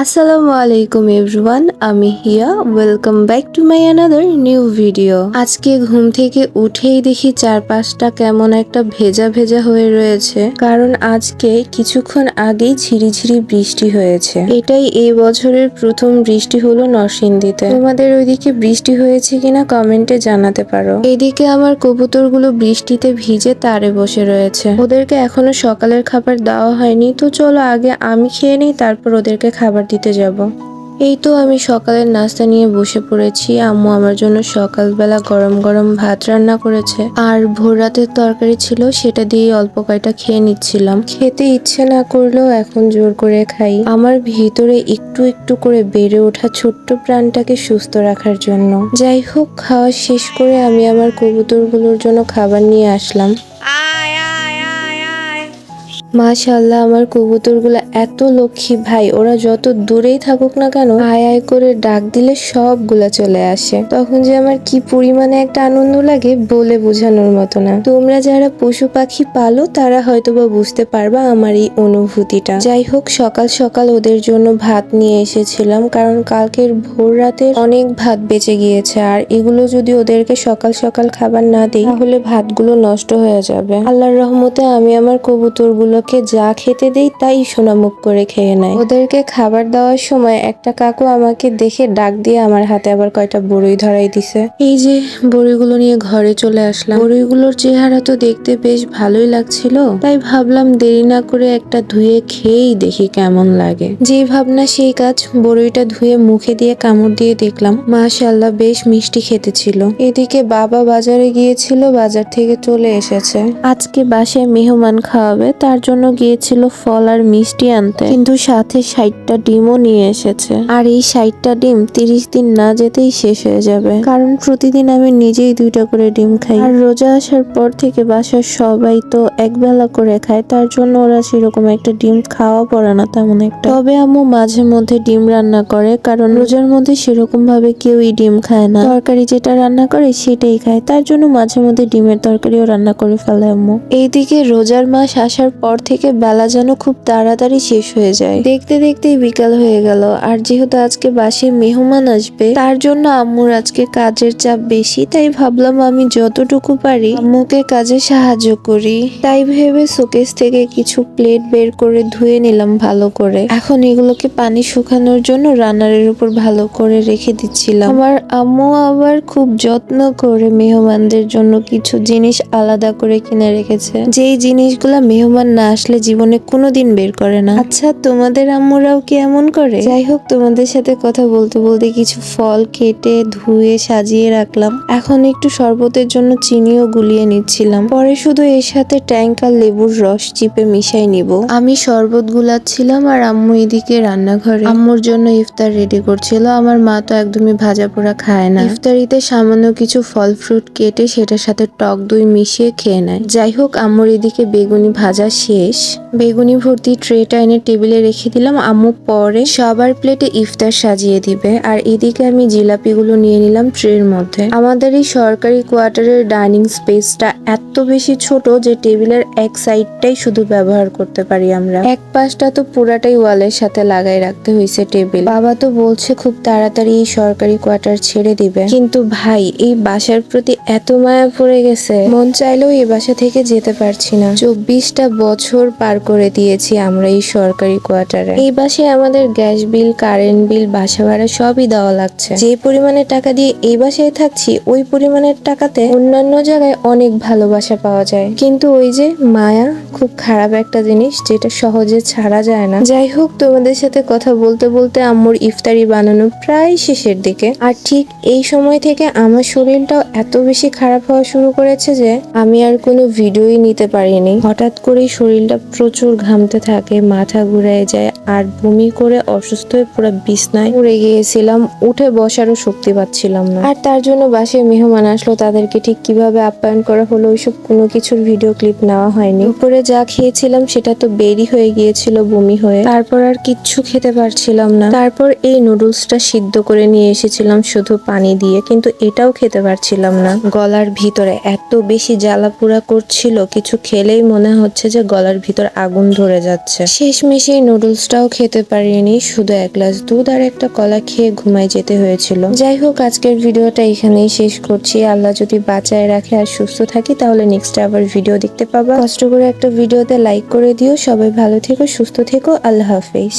আসসালামু আলাইকুম এভরিওয়ান, আমি Hiya. Welcome back to my another new video. আজকে ঘুম থেকে উঠেই দেখি চারপাশটা কেমন একটা ভেজা ভেজা হয়ে রয়েছে, কারণ আজকে কিছুক্ষণ আগেই ঝিরিঝিরি বৃষ্টি হয়েছে। এটাই এই বছরের প্রথম বৃষ্টি হলো নরসিংদীতে। তোমাদের ওইদিকে বৃষ্টি হয়েছে কিনা কমেন্টে জানাতে পারো। এদিকে আমার কবুতরগুলো বৃষ্টিতে ভিজে তারে বসে রয়েছে। ওদেরকে এখনো সকালের খাবার দেওয়া হয়নি, তো চলো আগে আমি খেয়ে নিই, তারপর ওদেরকে খাবার দিতে যাব। এই তো আমি সকালের নাস্তা নিয়ে বসে পড়েছি। আম্মু আমার জন্য সকালবেলা গরম গরম ভাত রান্না করেছে, আর ভোর রাতের তরকারি ছিল, সেটা দিয়ে অল্প কয়টা খেয়ে নিচ্ছিলাম। খেতে ইচ্ছে না করলেও এখন জোর করে খাই, আমার ভিতরে একটু একটু করে বেড়ে ওঠা ছোট্ট প্রাণটাকে সুস্থ রাখার জন্য। যাই হোক, খাওয়া শেষ করে আমি আমার কবুতরগুলোর জন্য খাবার নিয়ে আসলাম। মাশাআল্লাহ, আমার কবুতরগুলো এত লক্ষ্মী ভাই। ওরা যত দূরেই থাকুক না কেন, আয় আয় করে ডাক দিলে সবগুলা চলে আসে। তখন যে আমার কি পরিমাণে একটা আনন্দ লাগে বলে বোঝানোর মতো না। তোমরা যারা পশু পাখি পালো তারা হয়তোবা বুঝতে পারবা আমার এই অনুভূতিটা। যাই হোক, সকাল সকাল ওদের জন্য ভাত নিয়ে এসেছিলাম, কারণ কালকের ভোর রাতে অনেক ভাত বেঁচে গিয়েছে, আর এগুলো যদি ওদেরকে সকাল সকাল খাবার না দিই তাহলে ভাতগুলো নষ্ট হয়ে যাবে। আল্লাহর রহমতে আমি আমার কবুতরগুলো যা খেতে দেই তাই সোনামুখ করে খেয়ে নেয়। ওদেরকে খাবার দেওয়ার সময় একটা কাকু আমাকে দেখে ডাক দিয়ে আমার হাতে আবার কয়টা বড়ই ধরাই দিছে। এই যে বড়িগুলো নিয়ে ঘরে চলে আসলাম। বড়িগুলোর চেহারা তো দেখতে বেশ ভালোই লাগছিল, তাই ভাবলাম দেরি না করে একটা ধুয়ে খেয়েই দেখি কেমন লাগে। যেই ভাবনা সেই কাজ। বড়িটা ধুয়ে মুখে দিয়ে কামড় দিয়ে দেখলাম, মাশাআল্লাহ বেশ মিষ্টি খেতে ছিল। এদিকে বাবা বাজারে গিয়েছিল, বাজার থেকে চলে এসেছে। আজকে বাসায় মেহমান খাওয়াবে, তার জন্য গিয়েছিল ফল আর মিষ্টি আনতে, কিন্তু সাথে 60টা ডিমও নিয়ে এসেছে। আর এই 60টা ডিম 30 দিন না যেতেই শেষ হয়ে যাবে, কারণ প্রতিদিন আমি নিজেই 2টা করে ডিম খাই। আর রোজা আসার পর থেকে বাসার সবাই তো একবেলা করে খায়, তার জন্য ওরা সেরকম একটা ডিম খাওয়া পড়ে না তেমন একটা। তবে আম্মু মাঝে মধ্যে ডিম রান্না করে, কারণ রোজার মধ্যে সেরকম ভাবে কেউই ডিম খায় না। তরকারি যেটা রান্না করে সেটাই খায়, তার জন্য মাঝে মধ্যে ডিমের তরকারিও রান্না করে ফেলে আম্মু। এইদিকে রোজার মাস আসার পর থেকে বেলা যেন খুব তাড়াতাড়ি শেষ হয়ে যায়। দেখতে দেখতেই বিকাল হয়ে গেল। আর যেহেতু আজকে বাসায় মেহমান আসবে, তার জন্য আম্মুর আজকে কাজের চাপ বেশি, তাই ভাবলাম আমি যতটুকু পারি আম্মুকে কাজে সাহায্য করি। তাই ভেবে শোকেস থেকে কিছু প্লেট বের করে ধুয়ে নিলাম ভালো করে। এখন এগুলোকে পানি শুকানোর জন্য রান্নারের উপর ভালো করে রেখে দিচ্ছিলাম। আমার আম্মু আবার খুব যত্ন করে মেহমানদের জন্য কিছু জিনিস আলাদা করে কিনে রেখেছে, যেই জিনিসগুলা মেহমান না আসলে জীবনে কোনোদিন বের করে না। আচ্ছা, তোমাদের আম্মুরাও কি এমন করে? যাই হোক, তোমাদের সাথে কথা বলতে বলতে কিছু ফল কেটে ধুয়ে সাজিয়ে রাখলাম। এখন একটু শরবতের জন্য চিনিও গুলিয়ে নিচ্ছিলাম, পরে শুধু এর সাথে ট্যাঙ্ক আর লেবুর রস চিপে মিশাই নিব। আমি শরবত গুলাচ্ছিলাম আর আম্মু এদিকে রান্নাঘরে আম্মুর জন্য ইফতার রেডি করছিল। আমার মা তো একদমই ভাজা পোড়া খায় না। ইফতারিতে সামান্য কিছু ফল ফ্রুট কেটে সেটার সাথে টক দই মিশিয়ে খেয়ে নেয়। যাই হোক, আম্মুর এদিকে বেগুনি ভাজা শেষ। বেগুনি ভর্তি ট্রেটা এনে টেবিলে রেখে দিলাম। আম্মু পরে সবার প্লেটে ইফতার সাজিয়ে দিবে, আর এদিকে আমি জিলাপিগুলো নিয়ে নিলাম ট্রের মধ্যে। আমাদের এই সরকারি কোয়ার্টারের ডাইনিং স্পেসটা এত বেশি ছোট যে টেবিলের এক সাইডটাই শুধু ব্যবহার করতে পারি আমরা। এক পাশটা তো পুরাটাই ওয়ালের সাথে লাগাই রাখতে হয়েছে টেবিল। বাবা তো বলছে খুব তাড়াতাড়ি এই সরকারি কোয়ার্টার ছেড়ে দিবে, কিন্তু ভাই এই বাসার প্রতি এত মায়া পড়ে গেছে, মন চাইলেও এই বাসা থেকে যেতে পারছি না। 24টা বছর পার করে দিয়েছি আমরা এই সরকারি কোয়ার্টারে। এই বাসায় আমাদের গ্যাস বিল, কারেন্ট বিল, বাসা ভাড়া সবই দেওয়া লাগছে। যে পরিমাণে টাকা দিয়ে এই বাসায় থাকছি, ওই পরিমাণের টাকাতে অন্যান্য জায়গায় অনেক ভালোবাসা পাওয়া যায়, কিন্তু ওই যে মায়া খুব খারাপ একটা জিনিস, যেটা সহজে ছাড়া যায় না। যাই হোক, তোমাদের সাথে কথা বলতে বলতে আম্মুর ইফতারি বানানো প্রায় শেষের দিকে, আর ঠিক এই সময় থেকে আমার শরীরটাও এত বেশি খারাপ হওয়া শুরু করেছে যে আমি আর কোনো ভিডিওই নিতে পারিনি। হঠাৎ করেই শরীর শরীরটা প্রচুর ঘামতে থাকে, মাথা ঘুরে যায় আর বমি করে অসুস্থ হয়ে পুরো বিছনায় পড়ে গিয়েছিলাম, উঠে বসারও শক্তি পাচ্ছিলাম না। আর তার জন্য বাসায় মেহমান আসলো, তাদেরকে ঠিক কিভাবে আপ্যায়ন করা হলো ওইসব কোনো কিছুর ভিডিও ক্লিপ নেওয়া হয়নি। দুপুরে যা খেয়েছিলাম সেটা তো বেরই হয়ে গিয়েছিল বমি হয়ে, তারপর আর কিচ্ছু খেতে পারছিলাম না। তারপর এই নুডলসটা সিদ্ধ করে নিয়ে এসেছিলাম শুধু পানি দিয়ে, কিন্তু এটাও খেতে পারছিলাম না। গলার ভিতরে এত বেশি জ্বালা পোড়া করছিল, কিছু খেলেই মনে হচ্ছে যে গলার ভিতর আগুন ধরে যাচ্ছে। শেষমেশ এই নুডলসটাও খেতে পারিনি, শুধু এক গ্লাস দুধ আর একটা কলা খেয়ে ঘুমায় যেতে হয়েছিল। যাই হোক, আজকের ভিডিওটা এখানেই শেষ করছি। আল্লাহ যদি বাঁচায় রাখে আর সুস্থ থাকি তাহলে নেক্সট আবার ভিডিও দেখতে পাবা। কষ্ট করে একটা ভিডিওতে লাইক করে দিও। সবাই ভালো থেকো, সুস্থ থেকো। আল্লাহ হাফেজ।